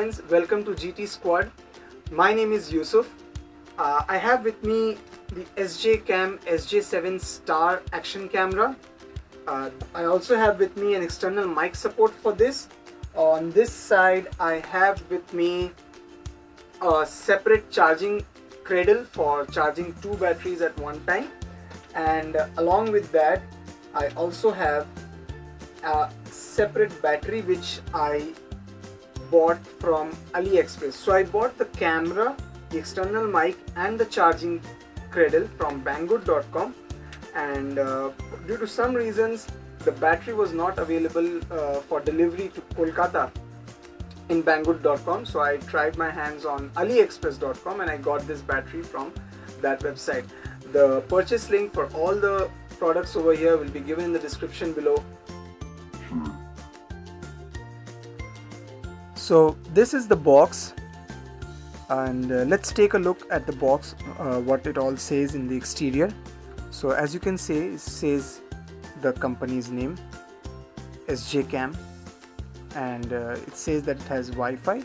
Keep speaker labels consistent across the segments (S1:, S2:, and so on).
S1: friends, welcome to GT Squad. My name is Yusuf. I have with me the Sj7 Star action camera. I also have with me an external mic support for this. On this side I have with me a separate charging cradle for charging two batteries at one time, and along with that I also have a separate battery which I bought from AliExpress. So I bought the camera, the external mic and the charging cradle from banggood.com, and due to some reasons the battery was not available for delivery to Kolkata in banggood.com. So I tried my hands on aliexpress.com and I got this battery from that website. The purchase link for all the products over here will be given in the description below. So this is the box, and let's take a look at the box, what it all says in the exterior. So as you can see, it says the company's name, SJ, and it says that it has Wi-Fi.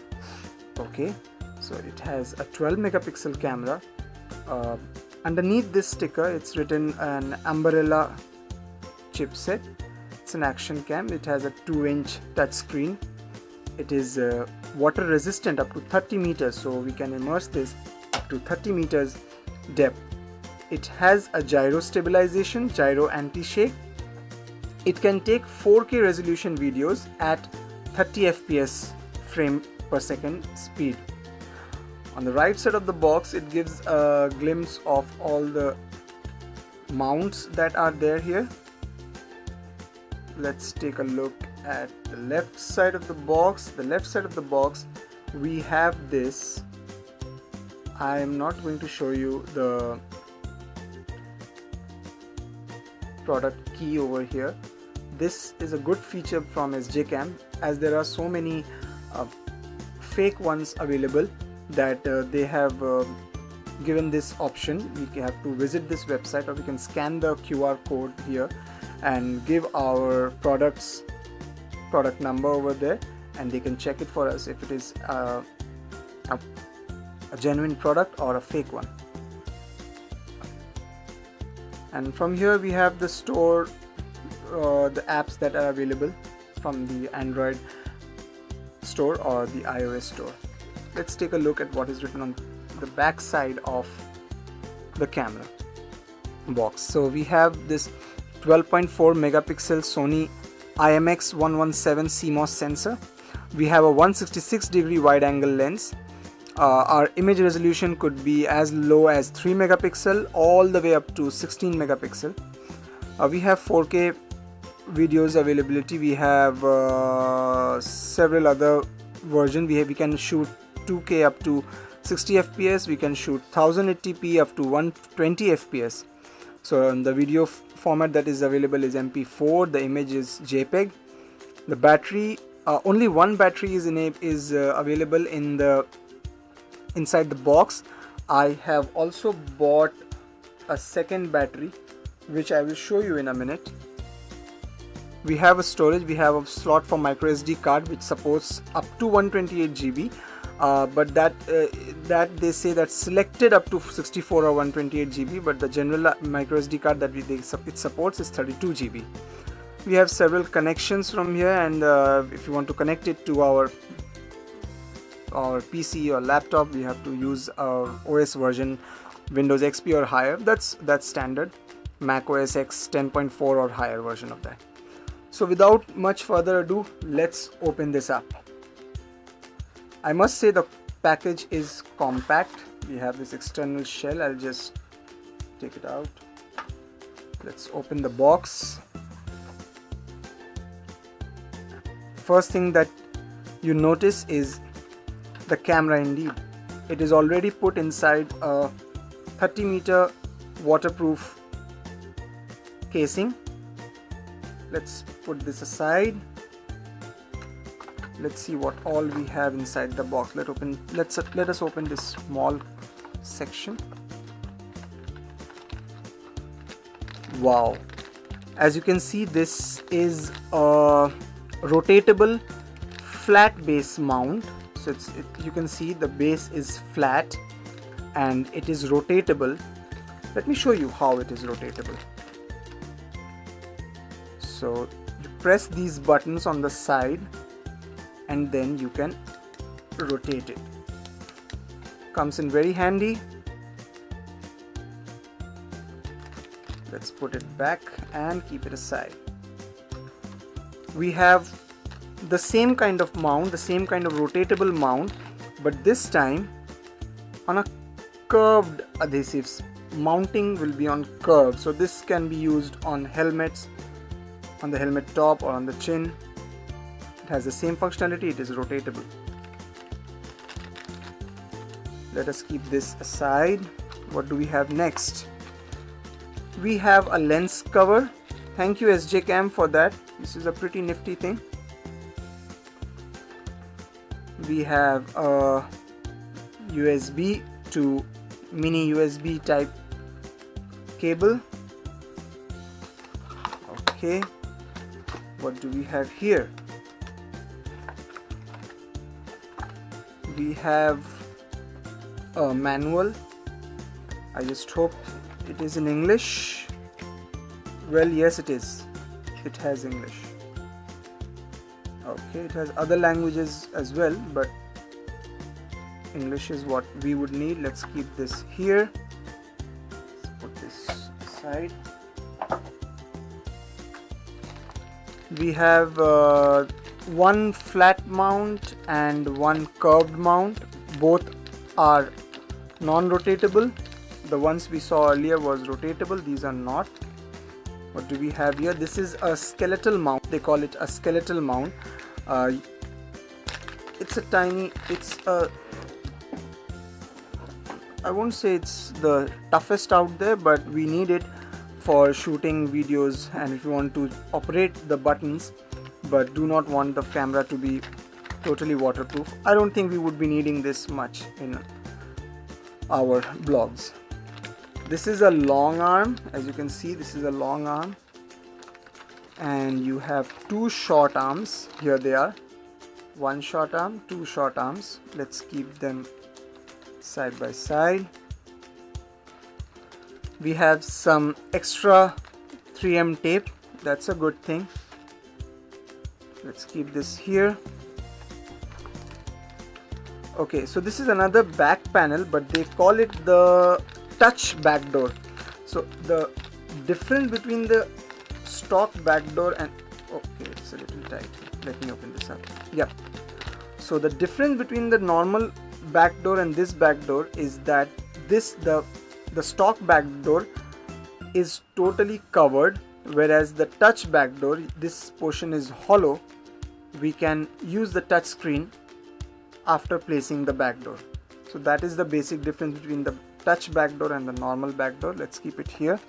S1: Okay, so it has a 12 megapixel camera. Underneath this sticker it's written an umbrella chipset. It's an action cam. It has a 2-inch touch screen. It is water resistant up to 30 meters, so we can immerse this up to 30 meters depth. It has a gyro stabilization, gyro anti-shake. It can take 4K resolution videos at 30 fps frame per second speed. On the right side of the box it gives a glimpse of all the mounts that are there here. Let's take a look at the left side of the box. The left side of the box we have this. I am not going to show you the product key over here. This is a good feature from SJ, as there are so many fake ones available that they have given this option. We have to visit this website, or we can scan the QR code here and give our product number over there, and they can check it for us if it is a genuine product or a fake one. And from here we have the store, the apps that are available from the Android store or the iOS store. Let's take a look at what is written on the back side of the camera box. So we have this 12.4 megapixel Sony IMX117 CMOS sensor. We have a 166 degree wide angle lens. Our image resolution could be as low as 3 megapixel all the way up to 16 megapixel. We have 4K videos availability. We have several other versions. We can shoot 2K up to 60 fps. We can shoot 1080p up to 120 fps. So the video format that is available is MP4. The image is JPEG. The battery, only one battery is available inside the box. I have also bought a second battery which I will show you in a minute. We have a storage. We have a slot for micro SD card which supports up to 128 GB, but that they say that selected up to 64 or 128 GB, but the general micro SD card that it supports is 32 GB. We have several connections from here, and if you want to connect it to our PC or laptop, we have to use our OS version Windows XP or higher. That's standard. Mac OS X 10.4 or higher version of that. So without much further ado, let's open this up. I must say the package is compact. We have this external shell. I'll just take it out. Let's open the box. First thing that you notice is the camera. Indeed, it is already put inside a 30-meter waterproof casing. Let's put this aside. Let's see what all we have inside the box. Let us open this small section. Wow, as you can see, this is a rotatable flat base mount. So you can see the base is flat and it is rotatable. Let me show you how it is rotatable. So you press these buttons on the side and then you can rotate it. Comes in very handy. Let's put it back and keep it aside. We have the same kind of mount, the same kind of rotatable mount, but this time on a curved adhesives. Mounting will be on curve, so this can be used on helmets, on the helmet top or on the chin. It has the same functionality, it is rotatable. Let us keep this aside. What do we have next? We have a lens cover. Thank you SJ Cam for that. This is a pretty nifty thing. We have a USB to mini USB type cable. Okay, what do we have here? We have a manual. I just hope it is in English. Well, yes it is. It has English. Okay, it has other languages as well, but English is what we would need. Let's keep this here. Let's put this aside. We have one flat mount and one curved mount. Both are non-rotatable. The ones we saw earlier was rotatable. These are not. What do we have here? This is a skeletal mount. They call it a skeletal mount. It's a tiny, I won't say it's the toughest out there, but we need it for shooting videos and if you want to operate the buttons but do not want the camera to be totally waterproof. I don't think we would be needing this much in our vlogs. This is a long arm. As you can see, this is a long arm and you have two short arms. Here they are. One short arm, two short arms. Let's keep them side by side. We have some extra 3M tape. That's a good thing. Let's keep this here. Okay, so this is another back panel, but they call it the touch back door. So the difference between the stock back door and okay, it's a little tight. Let me open this up. Yeah. So the difference between the normal back door and this back door is that the stock back door is totally covered, whereas the touch back door, this portion is hollow. We can use the touch screen after placing the back door. So that is the basic difference between the touch back door and the normal back door. Let's keep it here.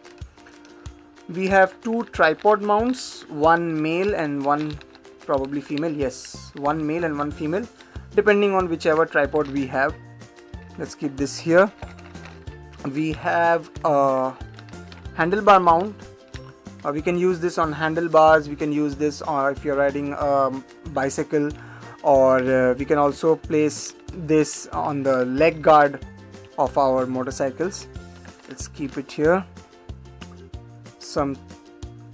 S1: We have two tripod mounts, one male and one probably female. Yes, one male and one female, depending on whichever tripod we have. Let's keep this here. We have a handlebar mount. We can use this on handlebars. We can use this if you're riding a bicycle, or we can also place this on the leg guard of our motorcycles. Let's keep it here. Some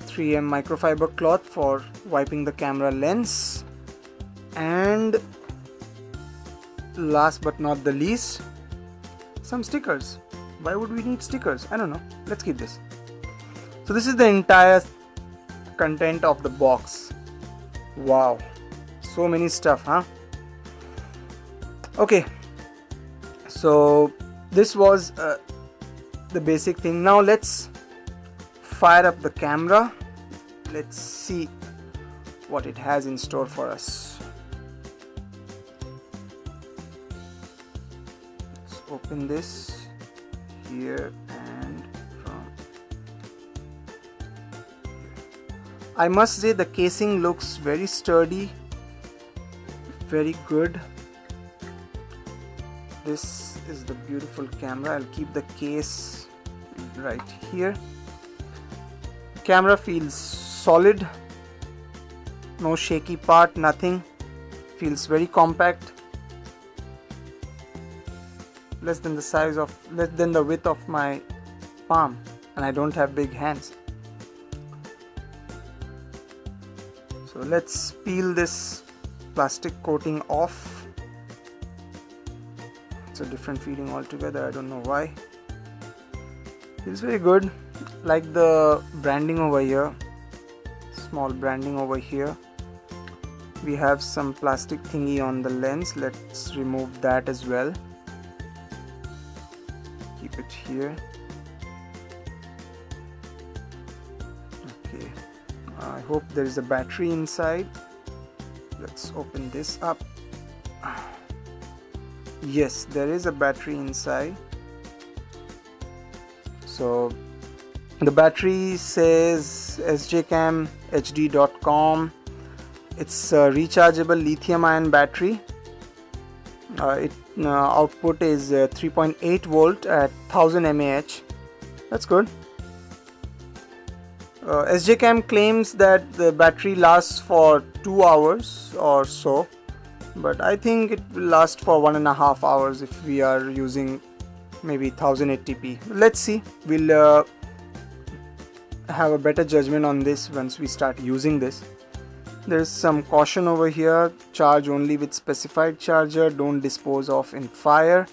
S1: 3M microfiber cloth for wiping the camera lens, and last but not the least, some stickers. Why would we need stickers? I don't know. Let's keep this. So this is the entire content of the box. Wow, so many stuff, huh? Okay, so this was the basic thing. Now let's fire up the camera. Let's see what it has in store for us. Let's open this here and from. I must say the casing looks very sturdy, very good. This is the beautiful camera. I'll keep the case right here. Camera feels solid, no shaky part, nothing. Feels very compact. less than the width of my palm, and I don't have big hands. So let's peel this plastic coating off. It's a different feeling altogether, I don't know why. Feels very good. Like the branding over here, small branding over here. We have some plastic thingy on the lens. Let's remove that as well. Keep it here. Okay, I hope there is a battery inside. Let's open this up. Yes, there is a battery inside. So the battery says sjcamhd.com. It's a rechargeable lithium ion battery. Output is 3.8 volt at 1000 mAh. That's good. SJCam claims that the battery lasts for 2 hours or so, but I think it will last for 1.5 hours if we are using maybe 1080p. Let's see. We'll have a better judgment on this once we start using this. There's some caution over here. Charge only with specified charger. Don't dispose of in fire.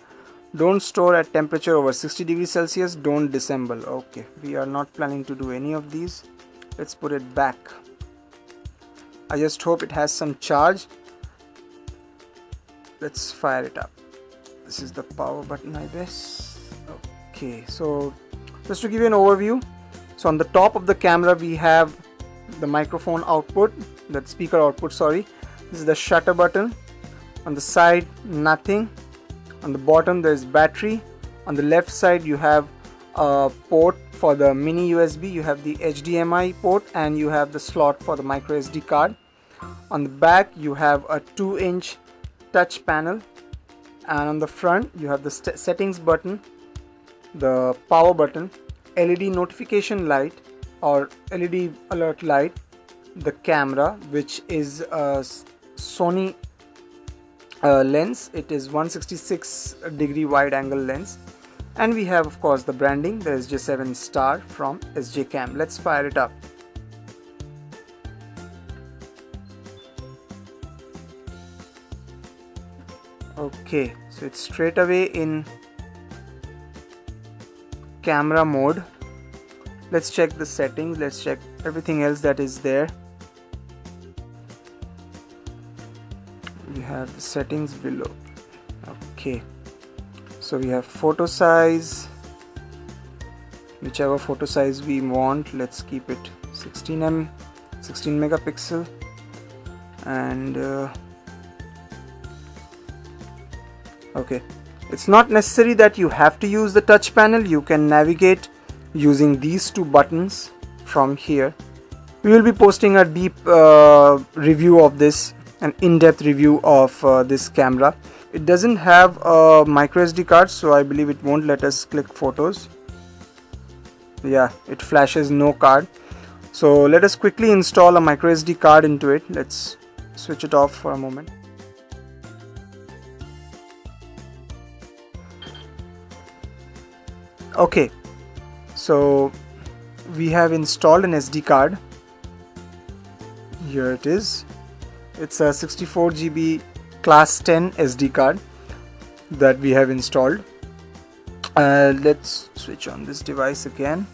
S1: Don't store at temperature over 60 degrees Celsius. Don't disassemble. Okay, we are not planning to do any of these. Let's put it back. I just hope it has some charge. Let's fire it up. This is the power button, I guess. Okay, so just to give you an overview. So on the top of the camera we have the microphone output, the speaker output, sorry. This is the shutter button. On the side, nothing. On the bottom there is battery. On the left side you have a port for the mini USB, you have the HDMI port, and you have the slot for the micro SD card. On the back you have a 2-inch touch panel, and on the front you have the settings button, the power button, LED notification light or LED alert light, the camera, which is a Sony lens. It is 166 degree wide angle lens, and we have of course the branding, the Sj7 Star from SJCam. Let's fire it up. Okay, so it's straight away in camera mode. Let's check the settings, let's check everything else that is there. We have the settings below. Okay, so we have photo size, whichever photo size we want. Let's keep it 16 megapixel, and okay, it's not necessary that you have to use the touch panel. You can navigate using these two buttons from here. We will be posting a deep review of this, an in-depth review of this camera. It doesn't have a micro SD card, so I believe it won't let us click photos. Yeah, it flashes no card. So let us quickly install a micro SD card into it. Let's switch it off for a moment. Okay, so we have installed an SD card. Here it is. It's a 64 GB class 10 SD card that we have installed. Let's switch on this device again.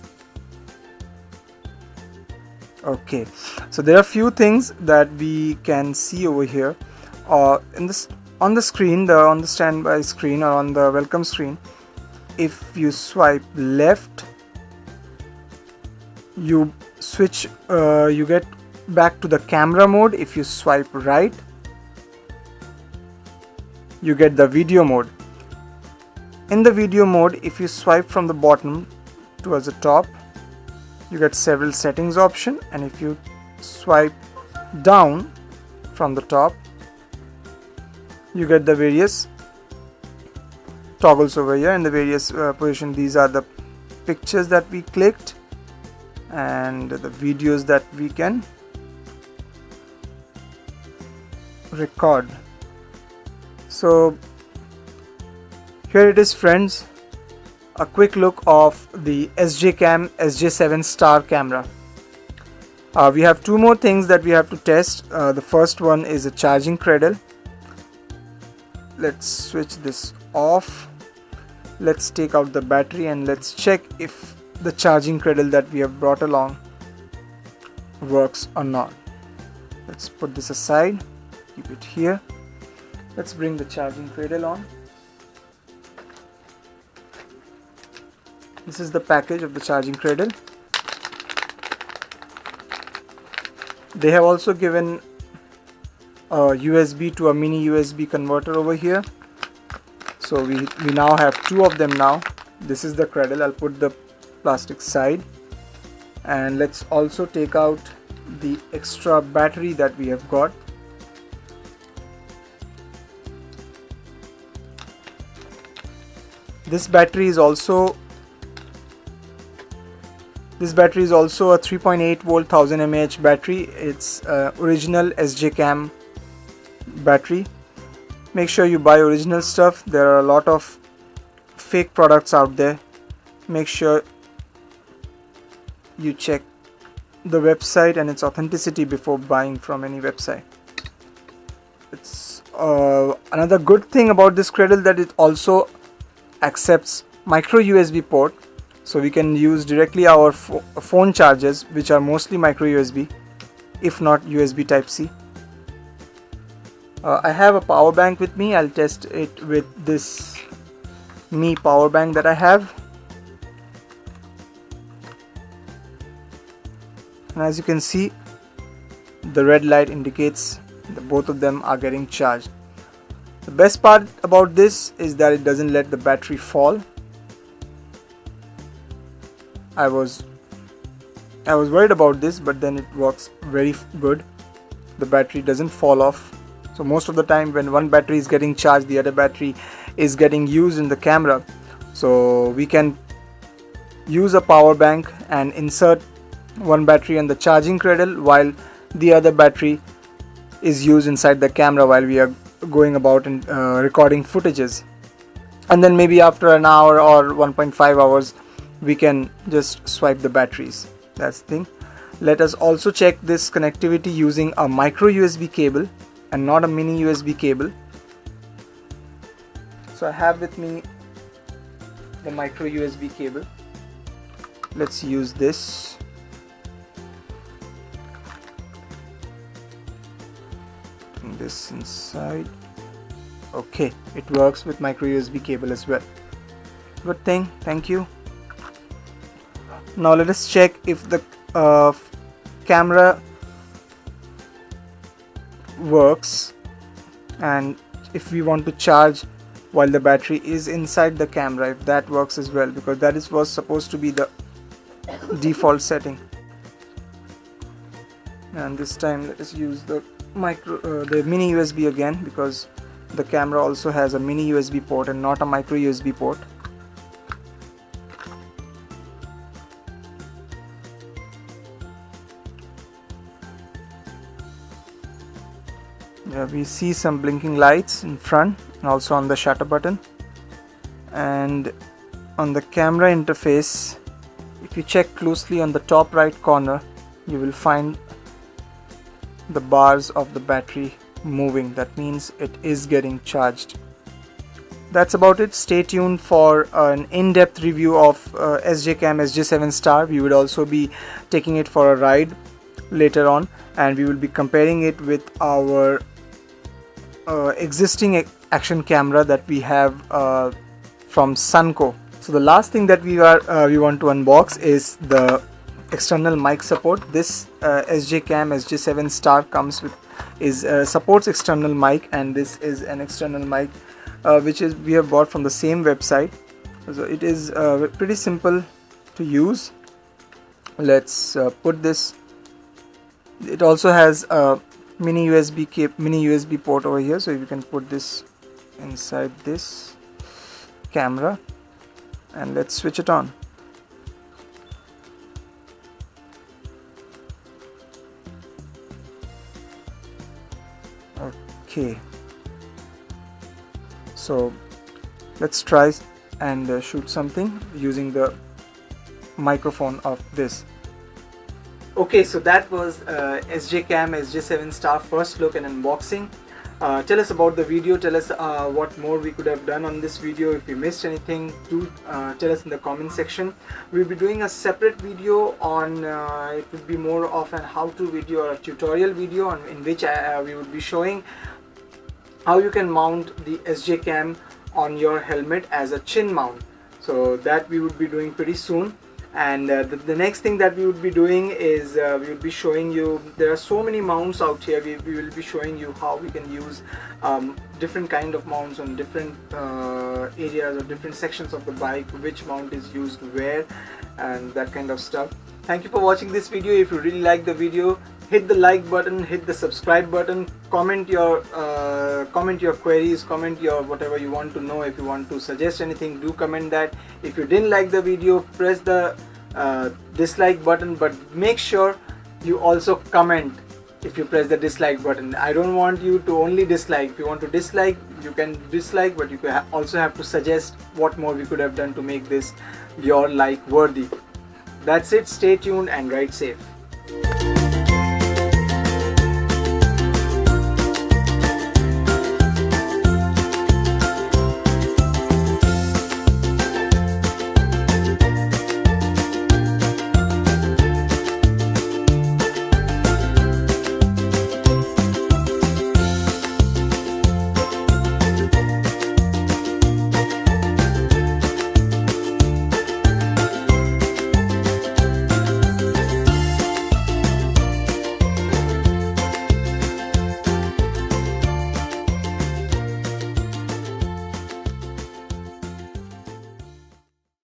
S1: Okay, so there are a few things that we can see over here. On the screen, on the standby screen or on the welcome screen, if you swipe left, you switch, you get back to the camera mode. If you swipe right, you get the video mode. In the video mode, if you swipe from the bottom towards the top, you get several settings option, and if you swipe down from the top, you get the various toggles over here in the various position. These are the pictures that we clicked and the videos that we can record. So Here it is, friends, a quick look of the Sj7 Star camera. We have two more things that we have to test. The first one is a charging cradle. Let's switch this off. Let's take out the battery and let's check if the charging cradle that we have brought along works or not. Let's put this aside, keep it here. Let's bring the charging cradle on. This is the package of the charging cradle. They have also given a USB to a mini USB converter over here. So we now have two of them now. This is the cradle. I'll put the plastic side. And let's also take out the extra battery that we have got. This battery is also a 3.8 volt 1000 mAh battery. It's original SJ battery. Make sure you buy original stuff. There are a lot of fake products out there. Make sure you check the website and its authenticity before buying from any website. It's another good thing about this cradle that it also accepts micro USB port, so we can use directly our phone chargers, which are mostly micro USB, if not USB type C. I have a power bank with me. I'll test it with this Mi power bank that I have. And as you can see, the red light indicates that both of them are getting charged. The best part about this is that it doesn't let the battery fall. I was worried about this, but then it works very good. The battery doesn't fall off. So most of the time when one battery is getting charged, the other battery is getting used in the camera. So we can use a power bank and insert one battery in the charging cradle while the other battery is used inside the camera while we are going about and recording footages. And then maybe after an hour or 1.5 hours we can just swipe the batteries. That's the thing. Let us also check this connectivity using a micro USB cable and not a mini USB cable. So I have with me the micro USB cable. Let's use this. Putting this inside. Okay, it works with micro USB cable as well. Good thing, thank you. Now let us check if the camera works and if we want to charge while the battery is inside the camera, if that works as well, because that was supposed to be the default setting. And this time let us use the mini USB again, because the camera also has a mini USB port and not a micro USB port. We see some blinking lights in front and also on the shutter button. And on the camera interface, if you check closely on the top right corner, you will find the bars of the battery moving. That means it is getting charged. That's about it. Stay tuned for an in-depth review of Sj7 Star. We would also be taking it for a ride later on, and we will be comparing it with our existing action camera that we have from Sunco. So the last thing that we want to unbox is the external mic support. This Sj7 Star comes with supports external mic, and this is an external mic which we have bought from the same website. So it is pretty simple to use. Let's put this. It also has a mini USB port over here, so you can put this inside this camera, and let's switch it on. Okay, so Let's try and shoot something using the microphone of this. Okay, so that was Sj7 Star first look and unboxing. Tell us about the video, tell us what more we could have done on this video. If you missed anything, do tell us in the comment section. We'll be doing a separate video on, it would be more of an how-to video or a tutorial video in which we would be showing how you can mount the SJ cam on your helmet as a chin mount. So that we would be doing pretty soon. And the next thing that we would be doing is we will be showing you, there are so many mounts out here. We will be showing you how we can use different kind of mounts on different areas or different sections of the bike, which mount is used where, and that kind of stuff. Thank you for watching this video. If you really like the video, hit the like button, hit the subscribe button, comment your queries, comment your whatever you want to know. If you want to suggest anything, do comment that. If you didn't like the video, press the dislike button, but make sure you also comment if you press the dislike button. I don't want you to only dislike. If you want to dislike, you can dislike, but you also have to suggest what more we could have done to make this your like worthy. That's it. Stay tuned and ride safe.